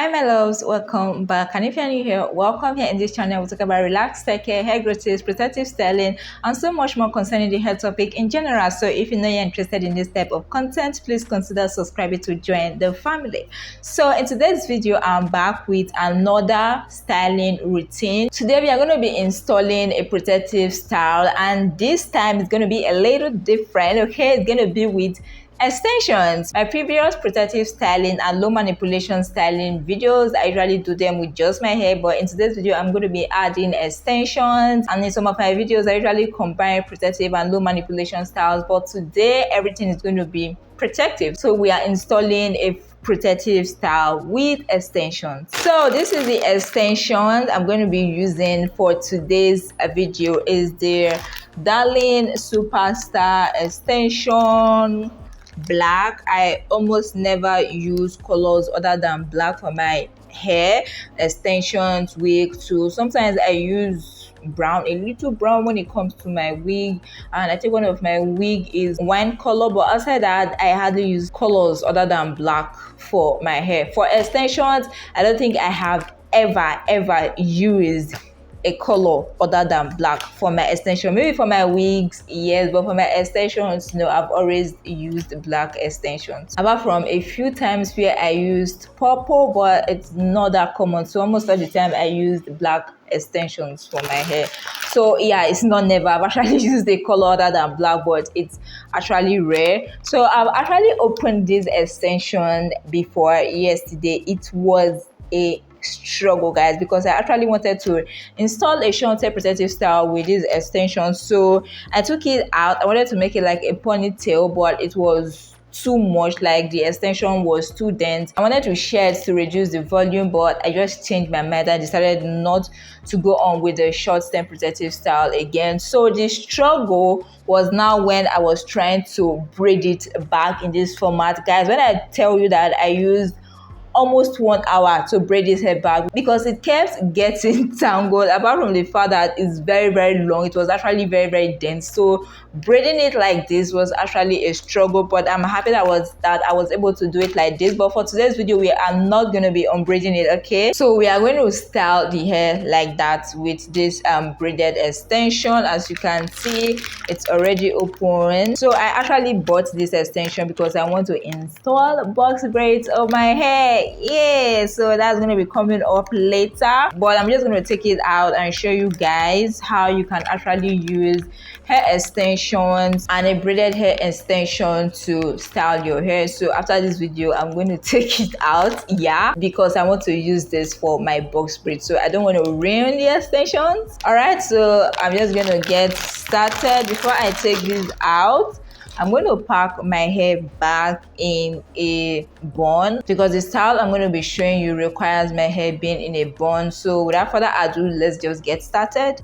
Hi my loves, welcome back, and if you're new here, welcome. Here in this channel we talk about relaxed hair growth, protective styling, and so much more concerning the hair topic in general. So if you know you're interested in this type of content, please consider subscribing to join the family. So in today's video, I'm back with another styling routine. Today we are going to be installing a protective style, and this time it's going to be a little different. Okay, it's going to be with extensions. My previous protective styling and low manipulation styling videos, I usually do them with just my hair, but in today's video I'm going to be adding extensions, and in some of my videos I usually combine protective and low manipulation styles, but today everything is going to be protective. So we are installing a protective style with extensions. So this is the extensions I'm going to be using for today's video. Is the Darling Superstar extension black. I almost never use colors other than black for my hair extensions, wig too. Sometimes I use brown, a little brown when it comes to my wig, and I think one of my wig is wine color, but outside that I hardly use colors other than black for my hair. For extensions, I don't think I have ever used a color other than black for my extension. Maybe for my wigs, yes, but for my extensions, no, I've always used black extensions, apart from a few times where I used purple, but it's not that common. So almost all the time I used black extensions for my hair. So yeah, it's not never. I've actually used a color other than black, but it's actually rare. So I've actually opened this extension before yesterday. It was a struggle, guys, because I actually wanted to install a short hair protective style with this extension. So I took it out. I wanted to make it like a ponytail, but it was too much, like the extension was too dense. I wanted to shed to reduce the volume, but I just changed my mind. I decided not to go on with the short stem protective style again. So the struggle was now when I was trying to braid it back in this format. Guys, when I tell you that I used almost 1 hour to braid this hair back because it kept getting tangled, apart from the fact that it's very long, it was actually very dense. So braiding it like this was actually a struggle, but I'm happy that I was able to do it like this. But for today's video, we are not going to be unbraiding it, okay? So we are going to style the hair like that with this braided extension. As you can see, it's already open. So I actually bought this extension because I want to install box braids on my hair. Yeah, so that's going to be coming up later, but I'm just going to take it out and show you guys how you can actually use hair extensions and a braided hair extension to style your hair. So after this video, I'm going to take it out, yeah, because I want to use this for my box braid, so I don't want to ruin the extensions. All right, so I'm just going to get started. Before I take this out, I'm going to pack my hair back in a bun because the style I'm going to be showing you requires my hair being in a bun. So without further ado, let's just get started.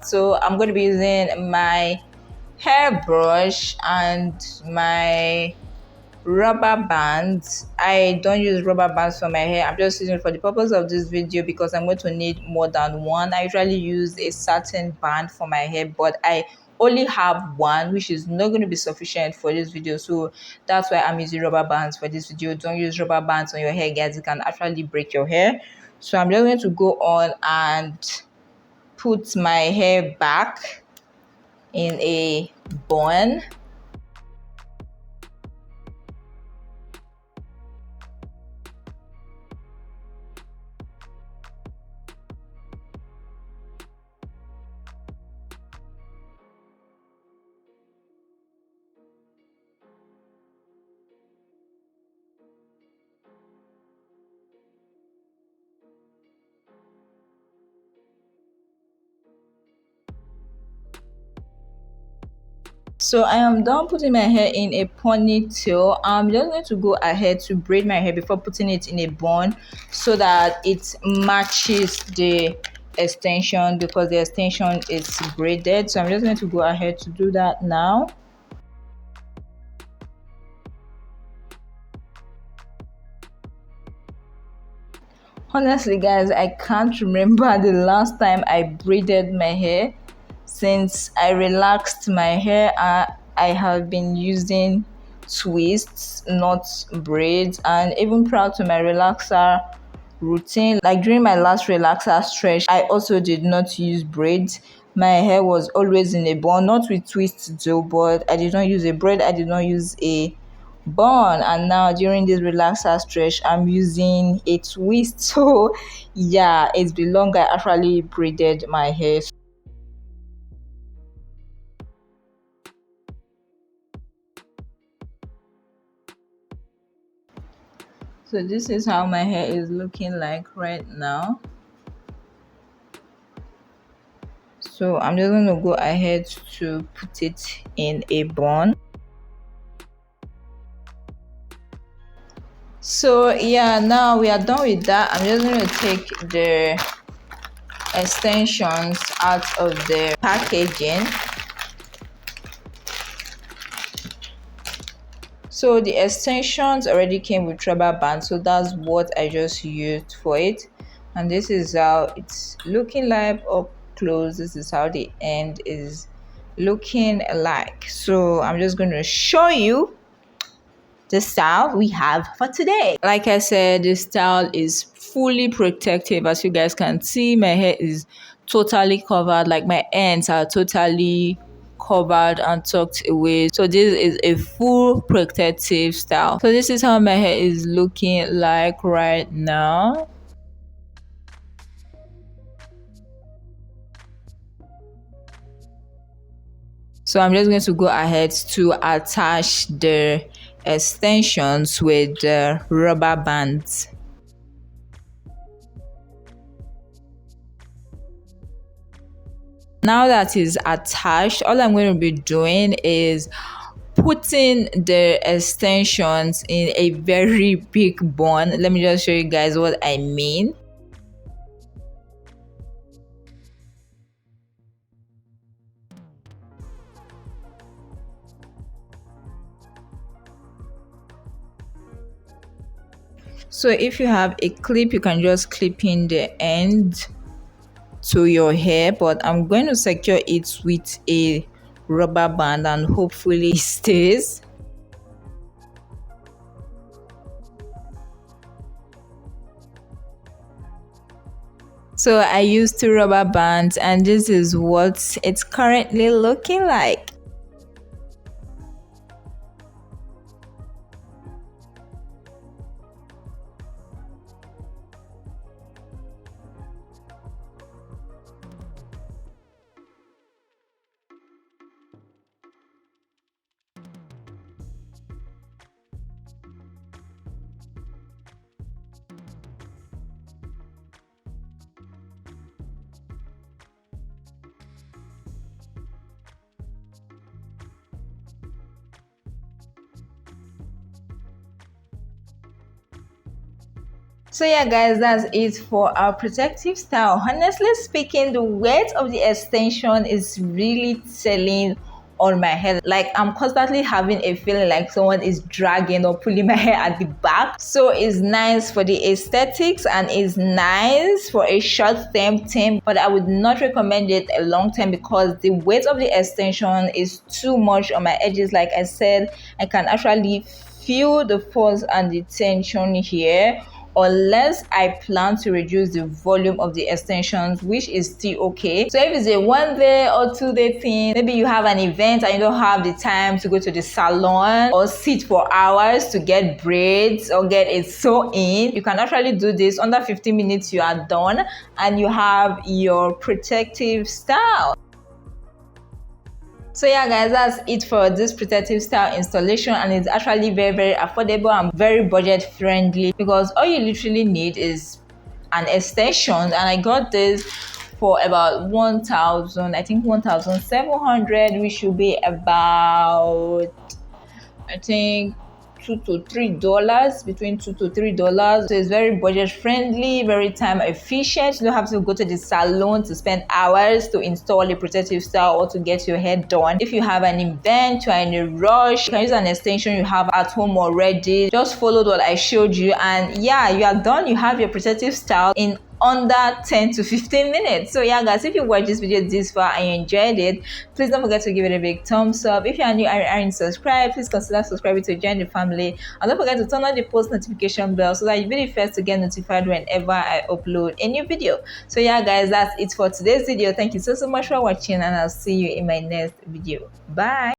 So I'm going to be using my hairbrush and my rubber bands. I don't use rubber bands for my hair. I'm just using it for the purpose of this video because I'm going to need more than one. I usually use a certain band for my hair, but I only have one, which is not going to be sufficient for this video. So that's why I'm using rubber bands for this video. Don't use rubber bands on your hair, guys. It can actually break your hair. So I'm just going to go on and put my hair back in a bun. So I am done putting my hair in a ponytail. I'm just going to go ahead to braid my hair before putting it in a bun so that it matches the extension, because the extension is braided. So I'm just going to go ahead to do that now. Honestly, guys, I can't remember the last time I braided my hair. Since I relaxed my hair, I have been using twists, not braids, and even prior to my relaxer routine, like during my last relaxer stretch, I also did not use braids. My hair was always in a bun, not with twists though, but I did not use a braid, I did not use a bun. And now during this relaxer stretch, I'm using a twist. So yeah, it's been long I actually braided my hair. So this is how my hair is looking like right now. So I'm just going to go ahead to put it in a bun. So yeah, now we are done with that. I'm just going to take the extensions out of the packaging. So the extensions already came with rubber bands, so that's what I just used for it. And this is how it's looking like up close. This is how the end is looking like. So I'm just going to show you the style we have for today. Like I said, this style is fully protective. As you guys can see, my hair is totally covered, like my ends are totally covered and tucked away. So this is a full protective style. So this is how my hair is looking like right now. So I'm just going to go ahead to attach the extensions with the rubber bands. Now that is attached, all I'm going to be doing is putting the extensions in a very big bun. Let me just show you guys what I mean. So if you have a clip, you can just clip in the end to your hair, but I'm going to secure it with a rubber band and hopefully it stays. So I used two rubber bands and this is what it's currently looking like. So yeah guys, that's it for our protective style. Honestly speaking, the weight of the extension is really telling on my head. Like I'm constantly having a feeling like someone is dragging or pulling my hair at the back. So it's nice for the aesthetics and it's nice for a short term thing, but I would not recommend it a long term because the weight of the extension is too much on my edges. Like I said, I can actually feel the force and the tension here, unless I plan to reduce the volume of the extensions, which is still okay. So if it's a 1 day or 2 day thing, maybe you have an event and you don't have the time to go to the salon or sit for hours to get braids or get it sew in, you can actually do this. Under 15 minutes you are done and you have your protective style. So yeah guys, that's it for this protective style installation, and it's actually very affordable and very budget friendly because all you literally need is an extension, and I got this for about 1,000, I think 1,700, which should be about, I think $2 to $3, between $2 to $3. So it's very budget friendly, very time efficient. You don't have to go to the salon to spend hours to install a protective style or to get your hair done. If you have an event, you are in a rush, you can use an extension you have at home already. Just follow what I showed you, and yeah, you are done. You have your protective style in under 10 to 15 minutes. So yeah guys, if you watched this video this far and you enjoyed it, please don't forget to give it a big thumbs up. If you are new and aren't subscribed, please consider subscribing to join the family, and don't forget to turn on the post notification bell so that you'll be the first to get notified whenever I upload a new video. So yeah guys, that's it for today's video. Thank you so much for watching, and I'll see you in my next video. Bye.